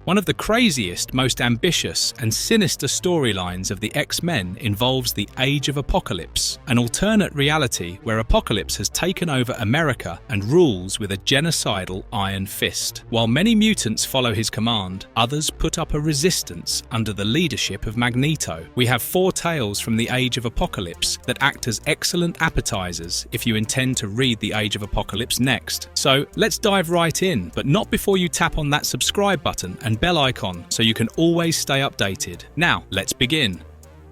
One of the craziest, most ambitious, and sinister storylines of the X-Men involves the Age of Apocalypse, an alternate reality where Apocalypse has taken over America and rules with a genocidal iron fist. While many mutants follow his command, others put up a resistance under the leadership of Magneto. We have 4 tales from the Age of Apocalypse that act as excellent appetizers if you intend to read the Age of Apocalypse next. So let's dive right in, but not before you tap on that subscribe button and bell icon so you can always stay updated. Now, let's begin.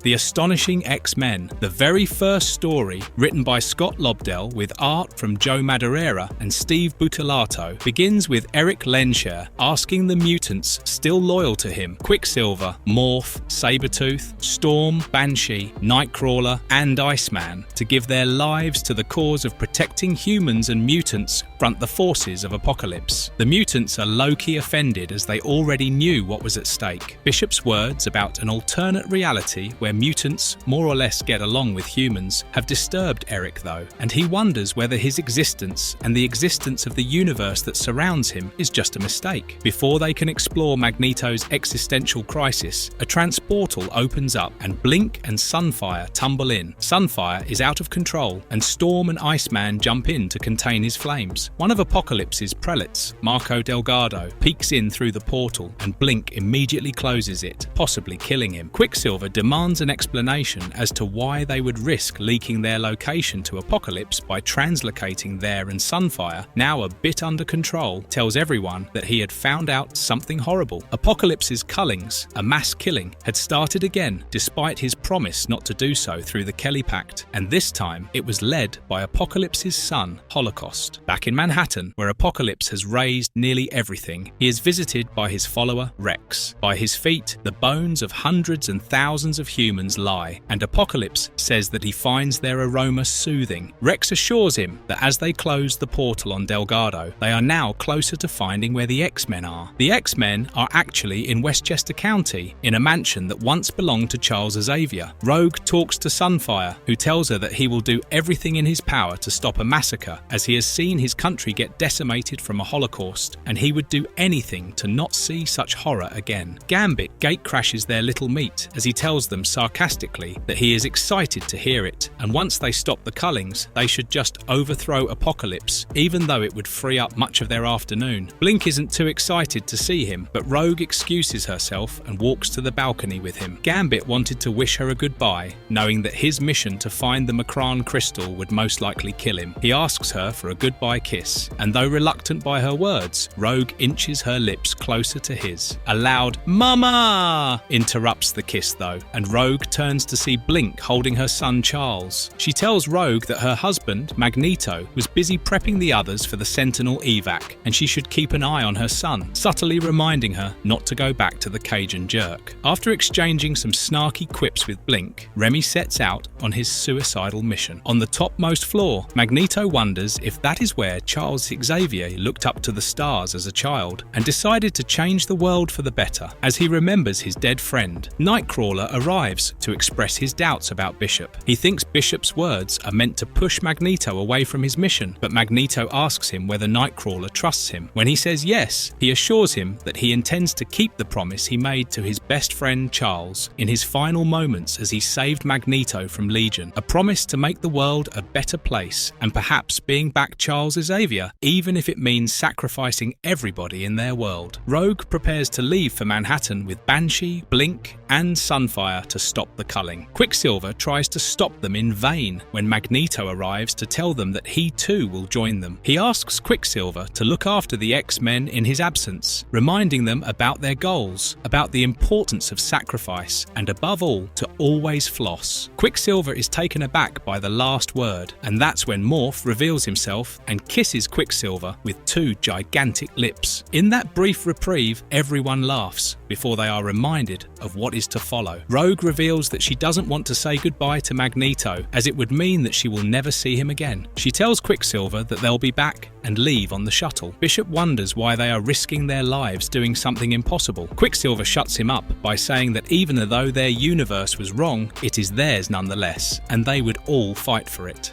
The Astonishing X-Men, the very first story, written by Scott Lobdell with art from Joe Madureira and Steve Buttolato, begins with Eric Lehnsherr asking the mutants still loyal to him, Quicksilver, Morph, Sabretooth, Storm, Banshee, Nightcrawler, and Iceman, to give their lives to the cause of protecting humans and mutants front the forces of Apocalypse. The mutants are low-key offended as they already knew what was at stake. Bishop's words about an alternate reality where mutants more or less get along with humans have disturbed Eric though, and he wonders whether his existence and the existence of the universe that surrounds him is just a mistake. Before they can explore Magneto's existential crisis, a transportal opens up and Blink and Sunfire tumble in. Sunfire is out of control and Storm and Iceman jump in to contain his flames. One of Apocalypse's prelates, Marco Delgado, peeks in through the portal and Blink immediately closes it, possibly killing him. Quicksilver demands an explanation as to why they would risk leaking their location to Apocalypse by translocating there, and Sunfire, now a bit under control, tells everyone that he had found out something horrible. Apocalypse's cullings, a mass killing, had started again despite his promise not to do so through the Kelly Pact, and this time it was led by Apocalypse's son, Holocaust. Back in Manhattan, where Apocalypse has razed nearly everything, he is visited by his follower, Rex. By his feet, the bones of hundreds and thousands of humans lie, and Apocalypse says that he finds their aroma soothing. Rex assures him that as they close the portal on Delgado, they are now closer to finding where the X-Men are. The X-Men are actually in Westchester County, in a mansion that once belonged to Charles Xavier. Rogue talks to Sunfire, who tells her that he will do everything in his power to stop a massacre, as he has seen his country get decimated from a Holocaust, and he would do anything to not see such horror again. Gambit gatecrashes their little meet as he tells them sarcastically that he is excited to hear it, and once they stop the cullings, they should just overthrow Apocalypse, even though it would free up much of their afternoon. Blink isn't too excited to see him, but Rogue excuses herself and walks to the balcony with him. Gambit wanted to wish her a goodbye, knowing that his mission to find the Macron crystal would most likely kill him. He asks her for a goodbye kiss, and though reluctant by her words, Rogue inches her lips closer to his. A loud "Mama!" interrupts the kiss though, and Rogue turns to see Blink holding her son Charles. She tells Rogue that her husband, Magneto, was busy prepping the others for the Sentinel evac, and she should keep an eye on her son, subtly reminding her not to go back to the Cajun jerk. After exchanging some snarky quips with Blink, Remy sets out on his suicidal mission. On the topmost floor, Magneto wonders if that is where Charles Xavier looked up to the stars as a child and decided to change the world for the better, as he remembers his dead friend. Nightcrawler arrives to express his doubts about Bishop. He thinks Bishop's words are meant to push Magneto away from his mission, but Magneto asks him whether Nightcrawler trusts him. When he says yes, he assures him that he intends to keep the promise he made to his best friend Charles in his final moments as he saved Magneto from Legion, a promise to make the world a better place and perhaps being back Charles Xavier, even if it means sacrificing everybody in their world. Rogue prepares to leave for Manhattan with Banshee, Blink, and Sunfire to stop the culling. Quicksilver tries to stop them in vain when Magneto arrives to tell them that he too will join them. He asks Quicksilver to look after the X-Men in his absence, reminding them about their goals, about the importance of sacrifice, and above all, to always floss. Quicksilver is taken aback by the last word, and that's when Morph reveals himself and kisses Quicksilver with 2 gigantic lips. In that brief reprieve, everyone laughs before they are reminded of what is to follow. Rogue reveals that she doesn't want to say goodbye to Magneto, as it would mean that she will never see him again. She tells Quicksilver that they'll be back and leave on the shuttle. Bishop wonders why they are risking their lives doing something impossible. Quicksilver shuts him up by saying that even though their universe was wrong, it is theirs nonetheless, and they would all fight for it.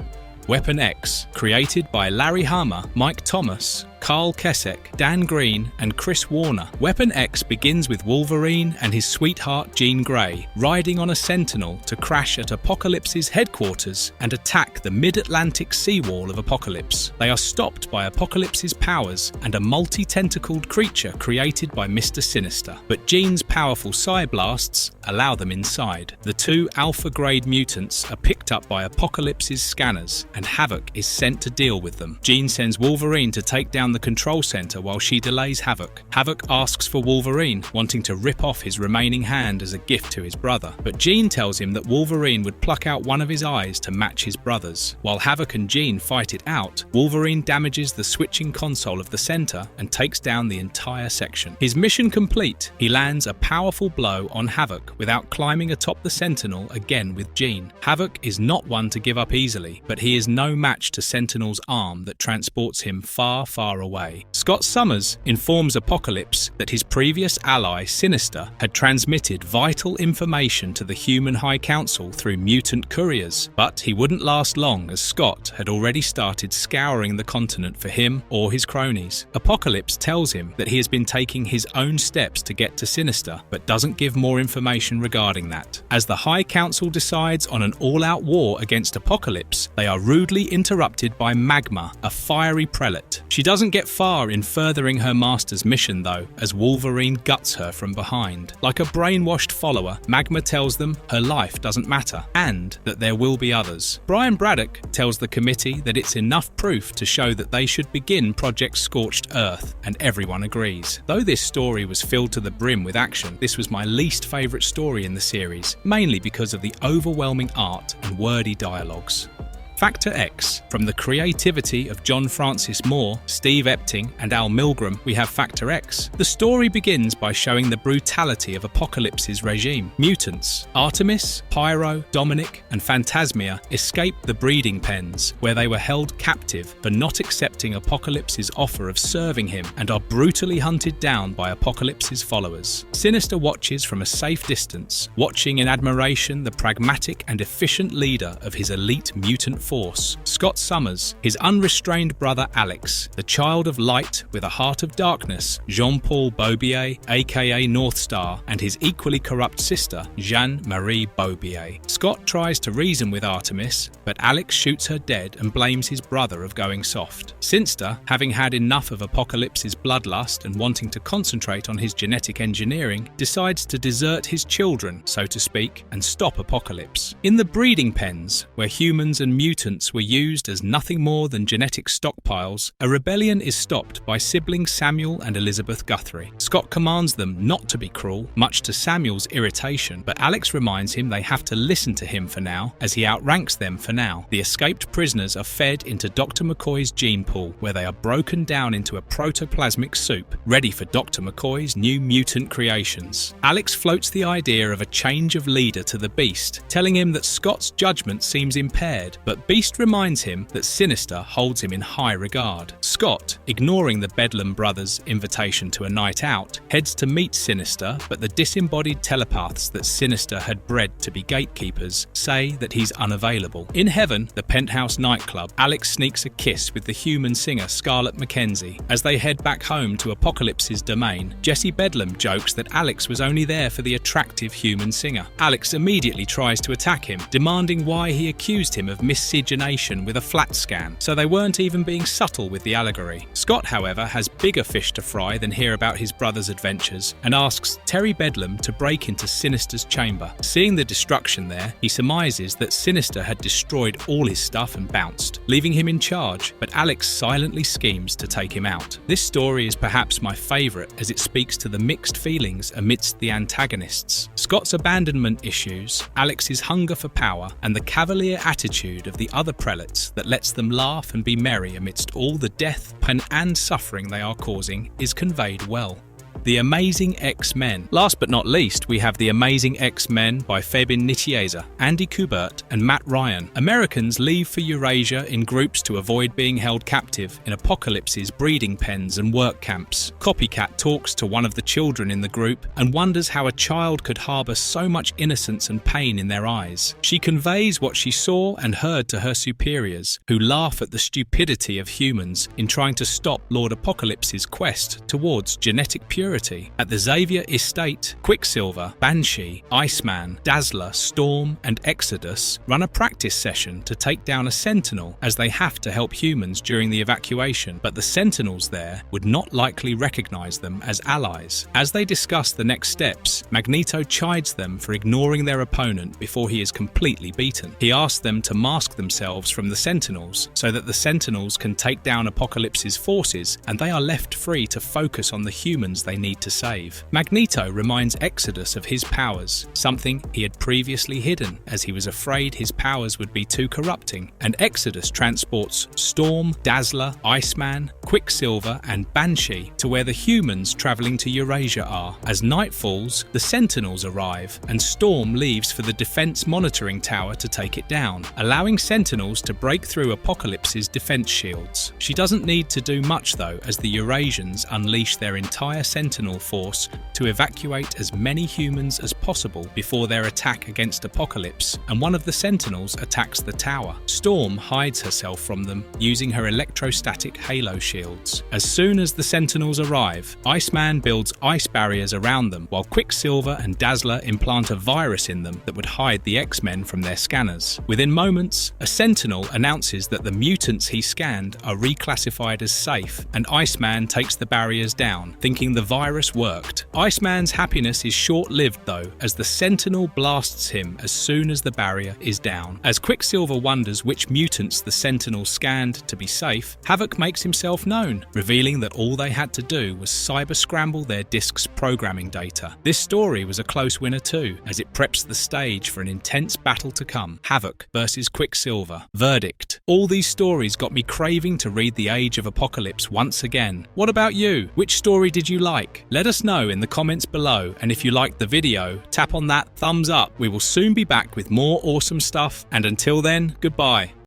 Weapon X, created by Larry Hama, Mike Thomas, Carl Keswick, Dan Green, and Chris Warner. Weapon X begins with Wolverine and his sweetheart Jean Grey riding on a Sentinel to crash at Apocalypse's headquarters and attack the mid-Atlantic seawall of Apocalypse. They are stopped by Apocalypse's powers and a multi-tentacled creature created by Mr. Sinister, but Jean's powerful psi blasts allow them inside. The two alpha-grade mutants are picked up by Apocalypse's scanners, and Havoc is sent to deal with them. Jean sends Wolverine to take down the control center while she delays Havoc. Havoc asks for Wolverine, wanting to rip off his remaining hand as a gift to his brother, but Jean tells him that Wolverine would pluck out one of his eyes to match his brother's. While Havoc and Jean fight it out, Wolverine damages the switching console of the center and takes down the entire section. His mission complete, he lands a powerful blow on Havoc without climbing atop the Sentinel again with Jean. Havoc is not one to give up easily, but he is no match to Sentinel's arm that transports him far, far away. Scott Summers informs Apocalypse that his previous ally, Sinister, had transmitted vital information to the Human High Council through mutant couriers, but he wouldn't last long as Scott had already started scouring the continent for him or his cronies. Apocalypse tells him that he has been taking his own steps to get to Sinister, but doesn't give more information regarding that. As the High Council decides on an all-out war against Apocalypse, they are rudely interrupted by Magma, a fiery prelate. She doesn't get far in furthering her master's mission though, as Wolverine guts her from behind. Like a brainwashed follower, Magma tells them her life doesn't matter, and that there will be others. Brian Braddock tells the committee that it's enough proof to show that they should begin Project Scorched Earth, and everyone agrees. Though this story was filled to the brim with action, this was my least favourite story in the series, mainly because of the overwhelming art and wordy dialogues. Factor X. From the creativity of John Francis Moore, Steve Epting, and Al Milgrom, we have Factor X. The story begins by showing the brutality of Apocalypse's regime. Mutants Artemis, Pyro, Dominic, and Phantasmia escape the breeding pens, where they were held captive for not accepting Apocalypse's offer of serving him, and are brutally hunted down by Apocalypse's followers. Sinister watches from a safe distance, watching in admiration the pragmatic and efficient leader of his elite mutant force, Scott Summers, his unrestrained brother Alex, the child of light with a heart of darkness, Jean-Paul Beaubier, aka North Star, and his equally corrupt sister, Jeanne-Marie Beaubier. Scott tries to reason with Artemis, but Alex shoots her dead and blames his brother of going soft. Sinster, having had enough of Apocalypse's bloodlust and wanting to concentrate on his genetic engineering, decides to desert his children, so to speak, and stop Apocalypse. In the breeding pens, where humans and mutants were used as nothing more than genetic stockpiles, a rebellion is stopped by siblings Samuel and Elizabeth Guthrie. Scott commands them not to be cruel, much to Samuel's irritation, but Alex reminds him they have to listen to him for now, as he outranks them for now. The escaped prisoners are fed into Dr. McCoy's gene pool, where they are broken down into a protoplasmic soup, ready for Dr. McCoy's new mutant creations. Alex floats the idea of a change of leader to the Beast, telling him that Scott's judgment seems impaired, but Beast reminds him that Sinister holds him in high regard. Scott, ignoring the Bedlam brothers' invitation to a night out, heads to meet Sinister, but the disembodied telepaths that Sinister had bred to be gatekeepers say that he's unavailable. In heaven, the penthouse nightclub, Alex sneaks a kiss with the human singer Scarlett McKenzie. As they head back home to Apocalypse's domain, Jesse Bedlam jokes that Alex was only there for the attractive human singer. Alex immediately tries to attack him, demanding why he accused him of miscegenation with a flat scan, so they weren't even being subtle with the allegory. Scott, however, has bigger fish to fry than hear about his brother's adventures, and asks Terry Bedlam to break into Sinister's chamber. Seeing the destruction there, he surmises that Sinister had destroyed all his stuff and bounced, leaving him in charge, but Alex silently schemes to take him out. This story is perhaps my favourite, as it speaks to the mixed feelings amidst the antagonists. Scott's abandonment issues, Alex's hunger for power, and the cavalier attitude of the other prelates that lets them laugh and be merry amidst all the death, pain and suffering they are causing is conveyed well. The Amazing X-Men. Last but not least, we have The Amazing X-Men by Fabian Nicieza, Andy Kubert, and Matt Ryan. Americans leave for Eurasia in groups to avoid being held captive in Apocalypse's breeding pens and work camps. Copycat talks to one of the children in the group and wonders how a child could harbour so much innocence and pain in their eyes. She conveys what she saw and heard to her superiors, who laugh at the stupidity of humans in trying to stop Lord Apocalypse's quest towards genetic purity. At the Xavier estate, Quicksilver, Banshee, Iceman, Dazzler, Storm, and Exodus run a practice session to take down a Sentinel, as they have to help humans during the evacuation, but the Sentinels there would not likely recognise them as allies. As they discuss the next steps, Magneto chides them for ignoring their opponent before he is completely beaten. He asks them to mask themselves from the Sentinels so that the Sentinels can take down Apocalypse's forces and they are left free to focus on the humans they need to save. Magneto reminds Exodus of his powers, something he had previously hidden as he was afraid his powers would be too corrupting, and Exodus transports Storm, Dazzler, Iceman, Quicksilver, and Banshee to where the humans travelling to Eurasia are. As night falls, the Sentinels arrive, and Storm leaves for the defense monitoring tower to take it down, allowing Sentinels to break through Apocalypse's defense shields. She doesn't need to do much though, as the Eurasians unleash their entire Sentinel force to evacuate as many humans as possible before their attack against Apocalypse, and one of the Sentinels attacks the tower. Storm hides herself from them using her electrostatic halo shields. As soon as the Sentinels arrive, Iceman builds ice barriers around them, while Quicksilver and Dazzler implant a virus in them that would hide the X-Men from their scanners. Within moments, a Sentinel announces that the mutants he scanned are reclassified as safe, and Iceman takes the barriers down, thinking the virus worked. Iceman's happiness is short-lived though, as the Sentinel blasts him as soon as the barrier is down. As Quicksilver wonders which mutants the Sentinel scanned to be safe, Havoc makes himself known, revealing that all they had to do was cyber-scramble their disk's programming data. This story was a close winner too, as it preps the stage for an intense battle to come. Havoc versus Quicksilver. Verdict. All these stories got me craving to read The Age of Apocalypse once again. What about you? Which story did you like? Let us know in the comments below, and if you liked the video, tap on that thumbs up. We will soon be back with more awesome stuff, and until then, goodbye.